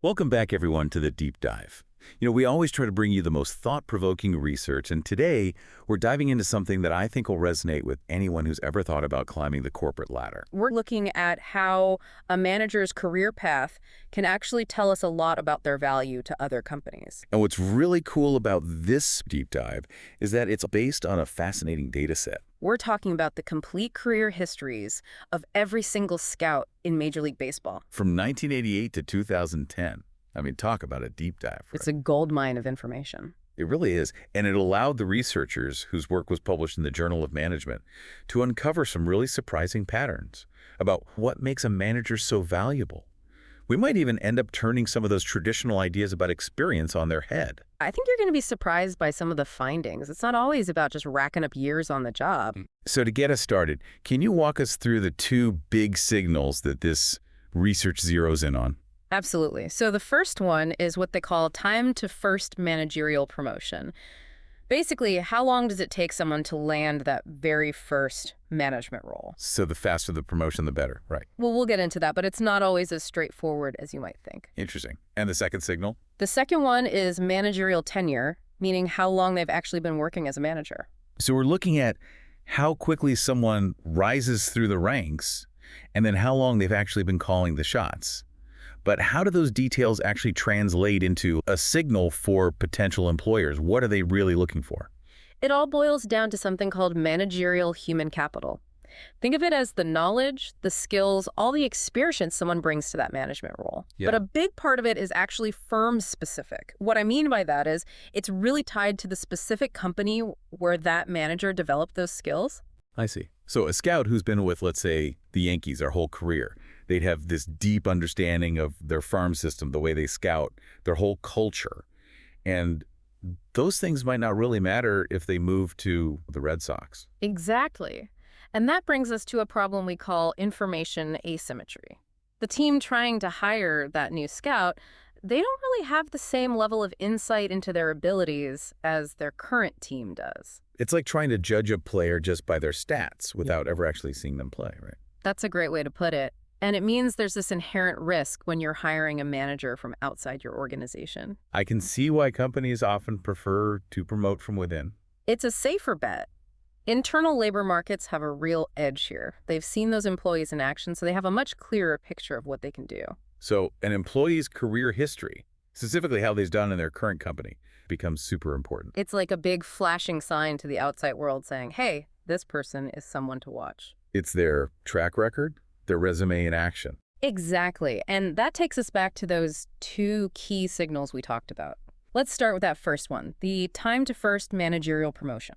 Welcome back, everyone, to the Deep Dive. We always try to bring you the most thought-provoking research, and today we're diving into something that I think will resonate with anyone who's ever thought about climbing the corporate ladder. We're looking at how a manager's career path can actually tell us a lot about their value to other companies. And what's really cool about this deep dive is that it's based on a fascinating data set. We're talking about the complete career histories of every single scout in Major League Baseball. From 1988 to 2010. I mean, talk about a deep dive. It's a goldmine of information. It really is. And it allowed the researchers whose work was published in the Journal of Management to uncover some really surprising patterns about what makes a manager so valuable. We might even end up turning some of those traditional ideas about experience on their head. I think you're going to be surprised by some of the findings. It's not always about just racking up years on the job. So to get us started, can you walk us through the two big signals that this research zeroes in on? Absolutely. So the first one is what they call time to first managerial promotion. Basically, how long does it take someone to land that very first management role? So the faster the promotion, the better, right? Well, we'll get into that, but it's not always as straightforward as you might think. Interesting. And the second signal? The second one is managerial tenure, meaning how long they've actually been working as a manager. So we're looking at how quickly someone rises through the ranks and then how long they've actually been calling the shots. But how do those details actually translate into a signal for potential employers? What are they really looking for? It all boils down to something called managerial human capital. Think of it as the knowledge, the skills, all the experience someone brings to that management role. Yeah. But a big part of it is actually firm-specific. What I mean by that is it's really tied to the specific company where that manager developed those skills. I see. So a scout who's been with, let's say, the Yankees their whole career, they'd have this deep understanding of their farm system, the way they scout, their whole culture. And those things might not really matter if they move to the Red Sox. Exactly. And that brings us to a problem we call information asymmetry. The team trying to hire that new scout, they don't really have the same level of insight into their abilities as their current team does. It's like trying to judge a player just by their stats without ever actually seeing them play, right? That's a great way to put it. And it means there's this inherent risk when you're hiring a manager from outside your organization. I can see why companies often prefer to promote from within. It's a safer bet. Internal labor markets have a real edge here. They've seen those employees in action, so they have a much clearer picture of what they can do. So an employee's career history, specifically how they've done in their current company, becomes super important. It's like a big flashing sign to the outside world saying, hey, this person is someone to watch. It's their track record, their resume in action. Exactly. And that takes us back to those two key signals we talked about. Let's start with that first one, the time to first managerial promotion.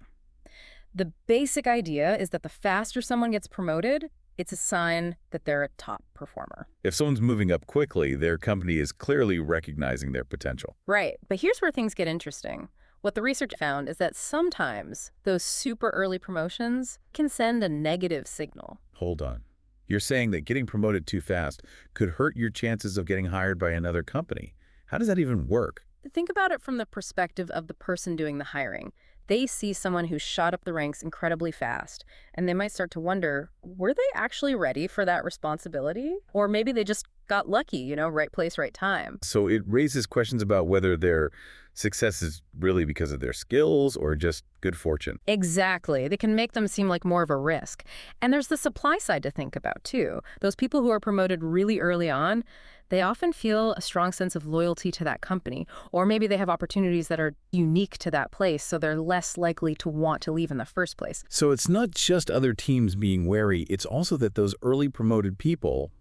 The basic idea is that the faster someone gets promoted, it's a sign that they're a top performer. If someone's moving up quickly, their company is clearly recognizing their potential. Right. But here's where things get interesting. What the research found is that sometimes those super early promotions can send a negative signal. Hold on. You're saying that getting promoted too fast could hurt your chances of getting hired by another company. How does that even work? Think about it from the perspective of the person doing the hiring. They see someone who shot up the ranks incredibly fast, and they might start to wonder, were they actually ready for that responsibility? Or maybe they just got lucky, right place, right time. So it raises questions about whether their success is really because of their skills or just good fortune. Exactly. They can make them seem like more of a risk. And there's the supply side to think about, too. Those people who are promoted really early on, they often feel a strong sense of loyalty to that company, or maybe they have opportunities that are unique to that place, so they're less likely to want to leave in the first place. So it's not just other teams being wary, it's also that those early promoted people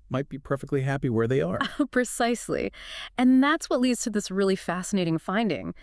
might be perfectly happy where they are. Precisely. And that's what leads to this really fascinating finding.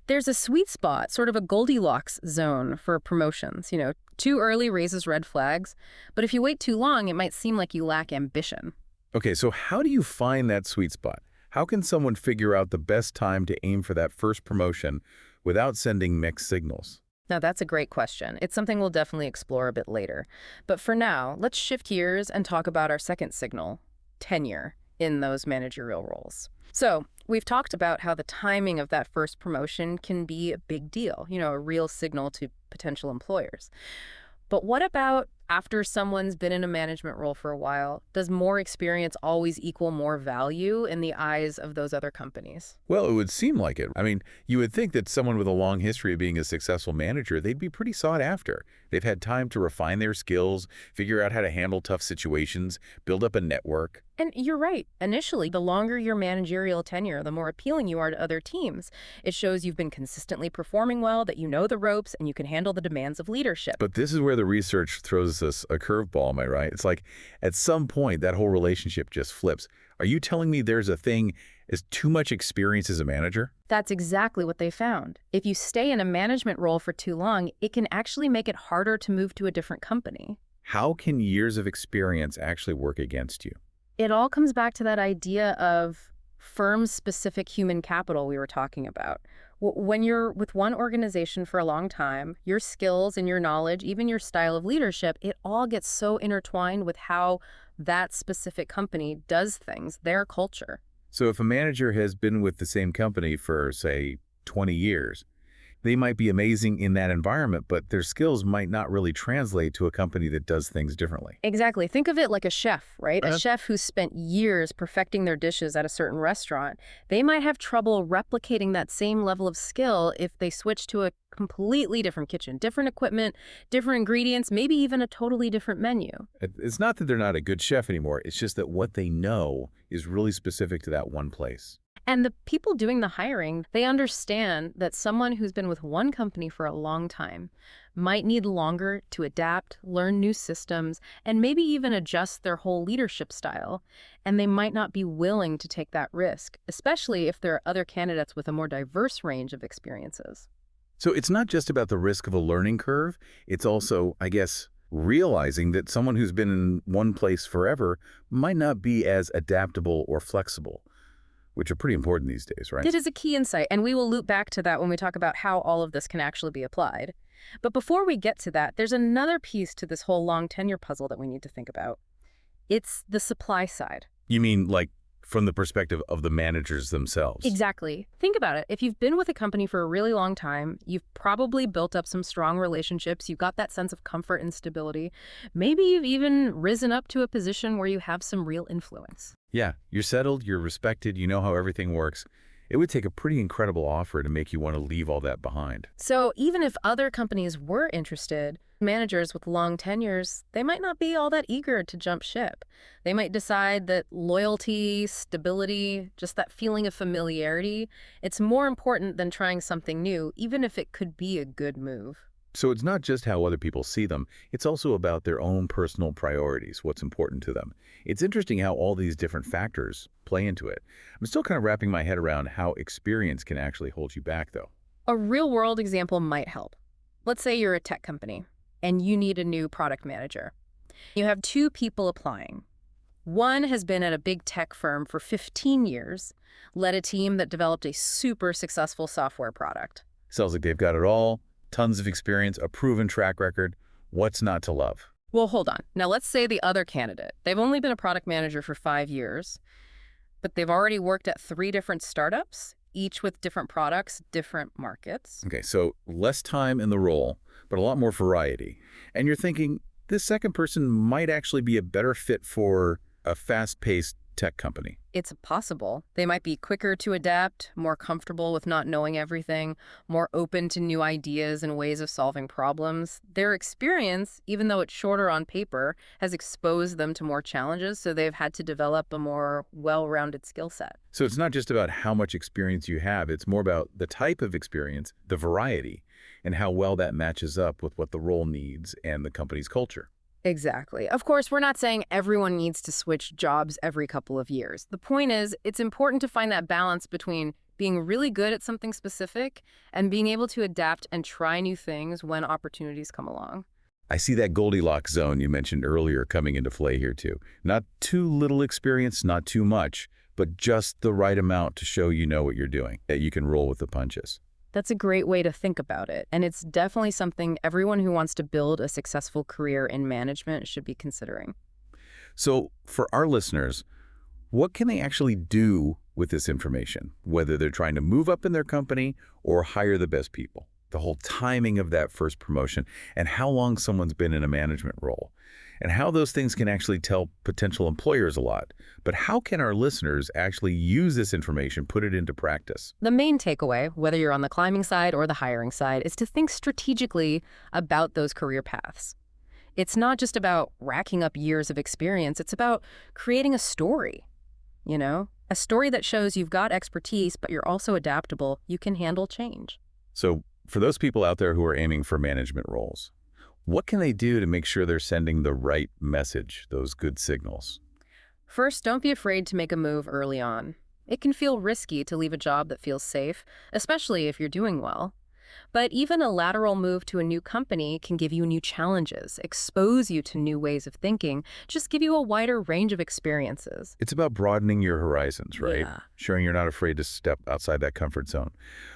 There's a sweet spot, sort of a Goldilocks zone for promotions. Too early raises red flags, but if you wait too long, it might seem like you lack ambition. Okay, so how do you find that sweet spot? How can someone figure out the best time to aim for that first promotion without sending mixed signals? Now, that's a great question. It's something we'll definitely explore a bit later. But for now, let's shift gears and talk about our second signal, tenure in those managerial roles. So we've talked about how the timing of that first promotion can be a big deal, a real signal to potential employers. But what about After someone's been in a management role for a while, does more experience always equal more value in the eyes of those other companies? Well, it would seem like it. I mean, you would think that someone with a long history of being a successful manager, they'd be pretty sought after. They've had time to refine their skills, figure out how to handle tough situations, build up a network. And you're right. Initially, the longer your managerial tenure, the more appealing you are to other teams. It shows you've been consistently performing well, that you know the ropes, and you can handle the demands of leadership. But this is where the research throws us a curveball, am I right? It's like at some point that whole relationship just flips. Are you telling me there's a thing as too much experience as a manager? That's exactly what they found. If you stay in a management role for too long, it can actually make it harder to move to a different company. How can years of experience actually work against you? It all comes back to that idea of firm-specific human capital we were talking about. When you're with one organization for a long time, your skills and your knowledge, even your style of leadership, it all gets so intertwined with how that specific company does things, their culture. So if a manager has been with the same company for, say, 20 years, they might be amazing in that environment, but their skills might not really translate to a company that does things differently. Exactly. Think of it like a chef, right? A chef who's spent years perfecting their dishes at a certain restaurant. They might have trouble replicating that same level of skill if they switch to a completely different kitchen, different equipment, different ingredients, maybe even a totally different menu. It's not that they're not a good chef anymore. It's just that what they know is really specific to that one place. And the people doing the hiring, they understand that someone who's been with one company for a long time might need longer to adapt, learn new systems, and maybe even adjust their whole leadership style. And they might not be willing to take that risk, especially if there are other candidates with a more diverse range of experiences. So it's not just about the risk of a learning curve. It's also, I guess, realizing that someone who's been in one place forever might not be as adaptable or flexible, which are pretty important these days, right? It is a key insight, and we will loop back to that when we talk about how all of this can actually be applied. But before we get to that, there's another piece to this whole long tenure puzzle that we need to think about. It's the supply side. You mean like from the perspective of the managers themselves? Exactly. Think about it. If you've been with a company for a really long time, you've probably built up some strong relationships. You've got that sense of comfort and stability. Maybe you've even risen up to a position where you have some real influence. Yeah, you're settled, you're respected, you know how everything works. It would take a pretty incredible offer to make you want to leave all that behind. So even if other companies were interested, managers with long tenures, they might not be all that eager to jump ship. They might decide that loyalty, stability, just that feeling of familiarity, it's more important than trying something new, even if it could be a good move. So it's not just how other people see them, it's also about their own personal priorities, what's important to them. It's interesting how all these different factors play into it. I'm still kind of wrapping my head around how experience can actually hold you back, though. A real-world example might help. Let's say you're a tech company and you need a new product manager. You have two people applying. One has been at a big tech firm for 15 years, led a team that developed a super successful software product. Sounds like they've got it all, tons of experience, a proven track record. What's not to love? Well, hold on. Now let's say the other candidate. They've only been a product manager for 5 years, but they've already worked at 3 different startups, each with different products, different markets. Okay, so less time in the role, but a lot more variety. And you're thinking, this second person might actually be a better fit for a fast-paced tech company. It's possible. They might be quicker to adapt, more comfortable with not knowing everything, more open to new ideas and ways of solving problems. Their experience, even though it's shorter on paper, has exposed them to more challenges, so they've had to develop a more well-rounded skill set. So it's not just about how much experience you have, it's more about the type of experience, the variety, and how well that matches up with what the role needs and the company's culture. Exactly. Of course, we're not saying everyone needs to switch jobs every couple of years. The point is, it's important to find that balance between being really good at something specific and being able to adapt and try new things when opportunities come along. I see that Goldilocks zone you mentioned earlier coming into play here too. Not too little experience, not too much, but just the right amount to show you know what you're doing, that you can roll with the punches. That's a great way to think about it, and it's definitely something everyone who wants to build a successful career in management should be considering. So for our listeners, what can they actually do with this information, whether they're trying to move up in their company or hire the best people? the whole timing of that first promotion, and how long someone's been in a management role, and how those things can actually tell potential employers a lot. But how can our listeners actually use this information, put it into practice? The main takeaway, whether you're on the climbing side or the hiring side, is to think strategically about those career paths. It's not just about racking up years of experience, it's about creating a story, a story that shows you've got expertise, but you're also adaptable, you can handle change. So for those people out there who are aiming for management roles, what can they do to make sure they're sending the right message, those good signals? First, don't be afraid to make a move early on. It can feel risky to leave a job that feels safe, especially if you're doing well. But even a lateral move to a new company can give you new challenges, expose you to new ways of thinking, just give you a wider range of experiences. It's about broadening your horizons, right? Yeah. Showing you're not afraid to step outside that comfort zone.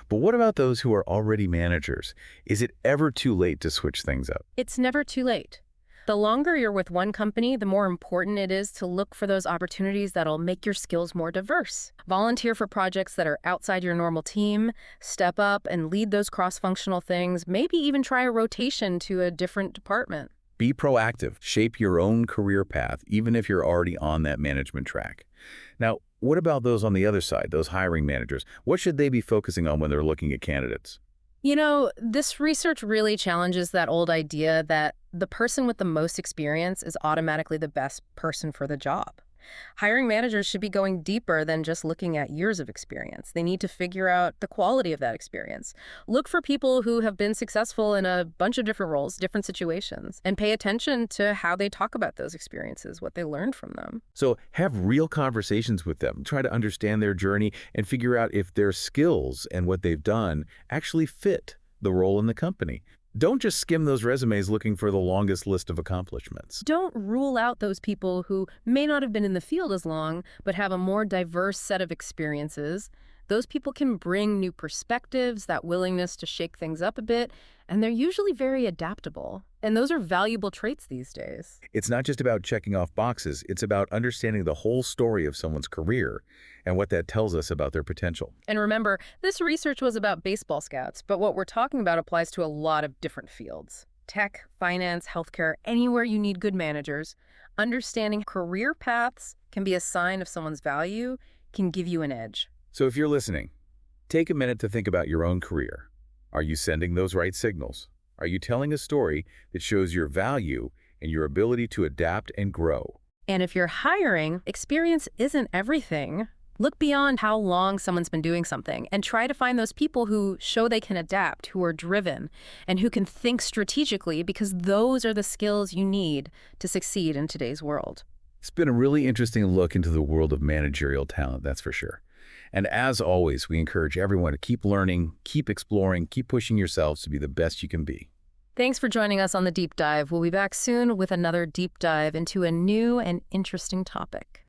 But what about those who are already managers? Is it ever too late to switch things up? It's never too late. The longer you're with one company, the more important it is to look for those opportunities that'll make your skills more diverse. Volunteer for projects that are outside your normal team, step up and lead those cross-functional things, maybe even try a rotation to a different department. Be proactive. Shape your own career path, even if you're already on that management track. Now, what about those on the other side, those hiring managers? What should they be focusing on when they're looking at candidates? This research really challenges that old idea that the person with the most experience is automatically the best person for the job. Hiring managers should be going deeper than just looking at years of experience. They need to figure out the quality of that experience. Look for people who have been successful in a bunch of different roles, different situations, and pay attention to how they talk about those experiences, what they learned from them. So have real conversations with them. Try to understand their journey and figure out if their skills and what they've done actually fit the role in the company. Don't just skim those resumes looking for the longest list of accomplishments. Don't rule out those people who may not have been in the field as long, but have a more diverse set of experiences. Those people can bring new perspectives, that willingness to shake things up a bit, and they're usually very adaptable. And those are valuable traits these days. It's not just about checking off boxes. It's about understanding the whole story of someone's career and what that tells us about their potential. And remember, this research was about baseball scouts, but what we're talking about applies to a lot of different fields. Tech, finance, healthcare, anywhere you need good managers. Understanding career paths can be a sign of someone's value, can give you an edge. So if you're listening, take a minute to think about your own career. Are you sending those right signals? Are you telling a story that shows your value and your ability to adapt and grow? And if you're hiring, experience isn't everything. Look beyond how long someone's been doing something and try to find those people who show they can adapt, who are driven, and who can think strategically, because those are the skills you need to succeed in today's world. It's been a really interesting look into the world of managerial talent, that's for sure. And as always, we encourage everyone to keep learning, keep exploring, keep pushing yourselves to be the best you can be. Thanks for joining us on The Deep Dive. We'll be back soon with another deep dive into a new and interesting topic.